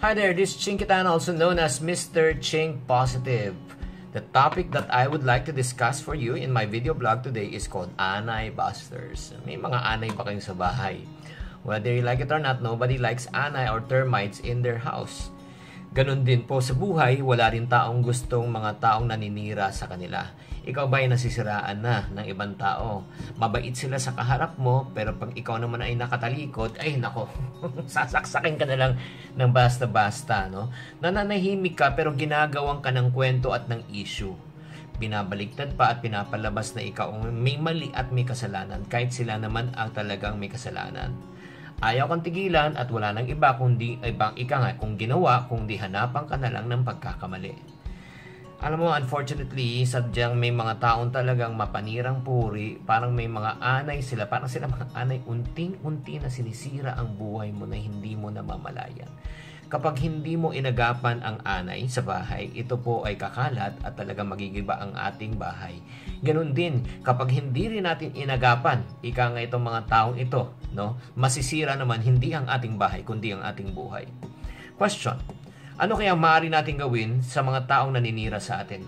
Hi there, this is Chinkitan, also known as Mr. Chink Positive. The topic that I would like to discuss for you in my video blog today is called Anay Busters. May mga anay ba kayong sa bahay? Whether you like it or not, nobody likes anay or termites in their house. Ganon din po sa buhay, wala rin taong gustong mga taong naninira sa kanila. Ikaw ba ay nasisiraan na ng ibang tao? Mabait sila sa kaharap mo, pero pag ikaw naman ay nakatalikod, ay nako, sasaksakin ka na lang ng basta-basta, no? Nananahimik ka pero ginagawan ka ng kwento at ng issue. Binabaliktad pa at pinapalabas na ikaw may mali at may kasalanan, kahit sila naman ang talagang may kasalanan. Ayaw kang tigilan at wala nang iba kundi ibang kung ginawa, kung di hanapan ka na lang ng pagkakamali. Alam mo, unfortunately, sadyang may mga taong talagang mapanirang puri, parang may mga anay sila, parang sila mga anay unting-unti na sinisira ang buhay mo na hindi mo namamalayan. Kapag hindi mo inagapan ang anay sa bahay, ito po ay kakalat at talagang magigiba ang ating bahay. Ganun din, kapag hindi rin natin inagapan, ika nga itong mga taong ito, no? Masisira naman hindi ang ating bahay, kundi ang ating buhay. Question: ano kaya maaari natin gawin sa mga taong naninira sa atin?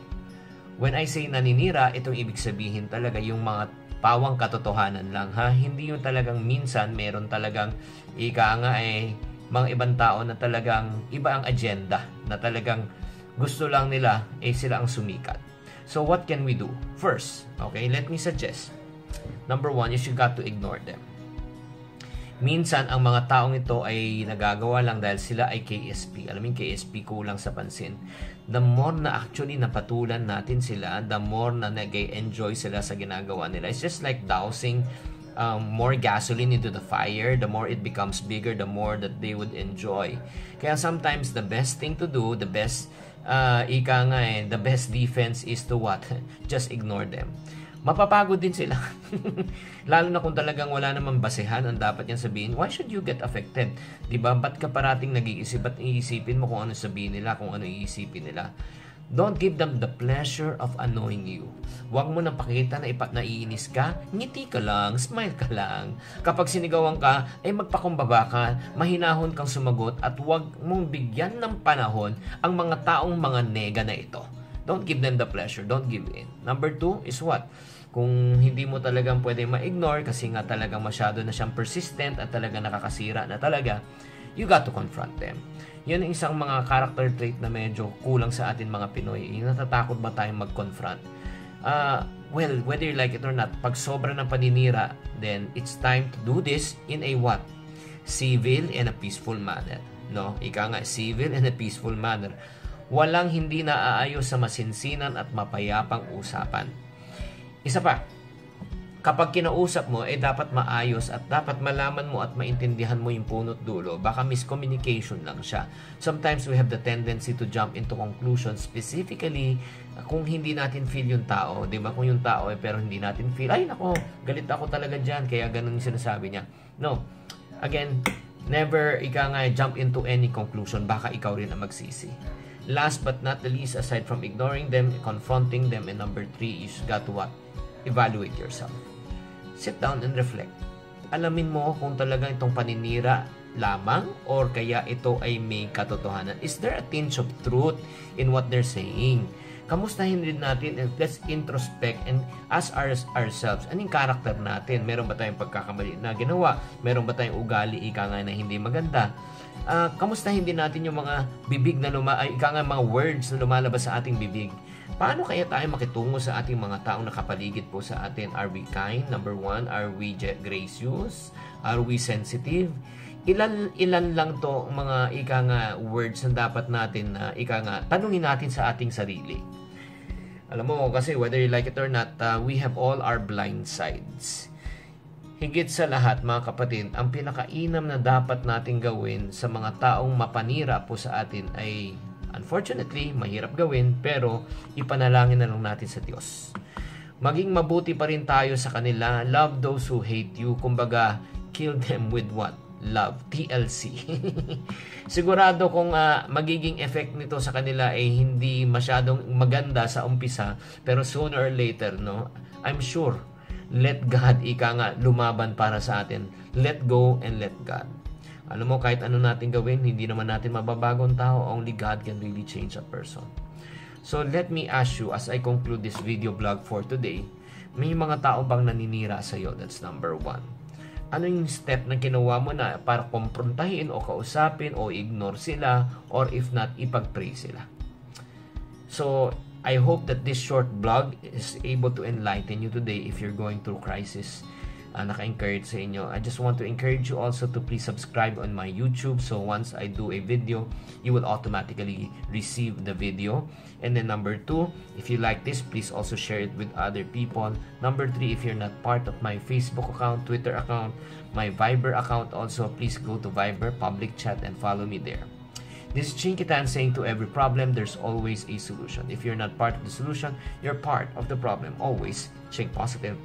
When I say naninira, itong ibig sabihin talaga yung mga pawang katotohanan lang, ha? Hindi yung talagang minsan meron talagang mga ibang tao na talagang iba ang agenda, na talagang gusto lang nila sila ang sumikat. So what can we do? First, okay, let me suggest. Number one, you got to ignore them. Minsan, ang mga taong ito ay nagagawa lang dahil sila ay KSP. Alam mo yung KSP, kulang sa pansin. The more na actually napatulan natin sila, the more na nag-enjoy sila sa ginagawa nila. It's just like dousing more gasoline into the fire. The more it becomes bigger, the more that they would enjoy. Kaya sometimes, the best thing to do, the best defense is to what? Just ignore them. Mapapagod din sila. Lalo na kung talagang wala namang basehan ang dapat yan sabihin. Why should you get affected? Diba? Ba't ka parating nag-iisip? Ba't iisipin mo kung ano sabihin nila, kung ano iisipin nila? Don't give them the pleasure of annoying you. Huwag mo nang pakita na naiinis ka. Ngiti ka lang, smile ka lang. Kapag sinigawan ka, ay magpakumbaba ka, mahinahon kang sumagot, at huwag mong bigyan ng panahon ang mga taong mga nega na ito. Don't give them the pleasure. Don't give in. Number two is what? Kung hindi mo talagang pwede ma-ignore kasi nga talagang masyado na siyang persistent at talagang nakakasira na talaga, you got to confront them. Yan ang isang mga character trait na medyo kulang sa atin mga Pinoy. Natatakot ba tayong mag-confront? Well, whether you like it or not, pag sobra ng paninira, then it's time to do this in a what? Civil and a peaceful manner. No? Ika nga, civil and a peaceful manner. Walang hindi naaayos sa masinsinan at mapayapang usapan. Isa pa, kapag kinausap mo, dapat maayos at dapat malaman mo at maintindihan mo yung punot dulo. Baka miscommunication lang siya. Sometimes we have the tendency to jump into conclusions, specifically kung hindi natin feel yung tao. Diba? Kung yung tao pero hindi natin feel, ay nako, galit ako talaga dyan, kaya ganun yung sinasabi niya. No. Again, never jump into any conclusion. Baka ikaw rin ang magsisi. Last but not the least, aside from ignoring them, confronting them, and number three, you got to what? Evaluate yourself. Sit down and reflect. Alamin mo kung talagang itong paninira lamang or kaya ito ay may katotohanan. Is there a tinge of truth in what they're saying? Kamustahin din natin and let's introspect and ask ourselves, anong character natin? Meron ba tayong pagkakamali na ginawa? Meron ba tayong ugali na hindi maganda? Kamustahin din natin yung mga bibig na mga words na lumalabas sa ating bibig. Paano kaya tayo makitungo sa ating mga taong nakapaligid po sa atin? Are we kind? Number one, are we gracious? Are we sensitive? Ilan lang to mga words na dapat natin na tanungin natin sa ating sarili. Alam mo, kasi whether you like it or not, we have all our blind sides. Higit sa lahat, mga kapatid, ang pinakainam na dapat nating gawin sa mga taong mapanira po sa atin ay, unfortunately, mahirap gawin, pero ipanalangin na lang natin sa Diyos. Maging mabuti pa rin tayo sa kanila. Love those who hate you. Kumbaga, kill them with what? Love. TLC. Sigurado kung magiging effect nito sa kanila ay hindi masyadong maganda sa umpisa, pero sooner or later, no, I'm sure, let God lumaban para sa atin. Let go and let God. Alam mo, kahit ano natin gawin, hindi naman natin mababago ang tao. Only God can really change a person. So let me ask you, as I conclude this video blog for today, may mga tao bang naninira sa iyo? That's number 1. Ano yung step na ginawa mo na para kumprontahin o kausapin o ignore sila, or if not, ipag-pray sila? So, I hope that this short blog is able to enlighten you today if you're going through crisis. Naka-encourage sa inyo. I just want to encourage you also to please subscribe on my YouTube, so once I do a video, you will automatically receive the video. And then number 2, if you like this, please also share it with other people. Number 3, if you're not part of my Facebook account, Twitter account, my Viber account also, please go to Viber, public chat, and follow me there. This is Chinkitan saying, to every problem, there's always a solution. If you're not part of the solution, you're part of the problem. Always think positive.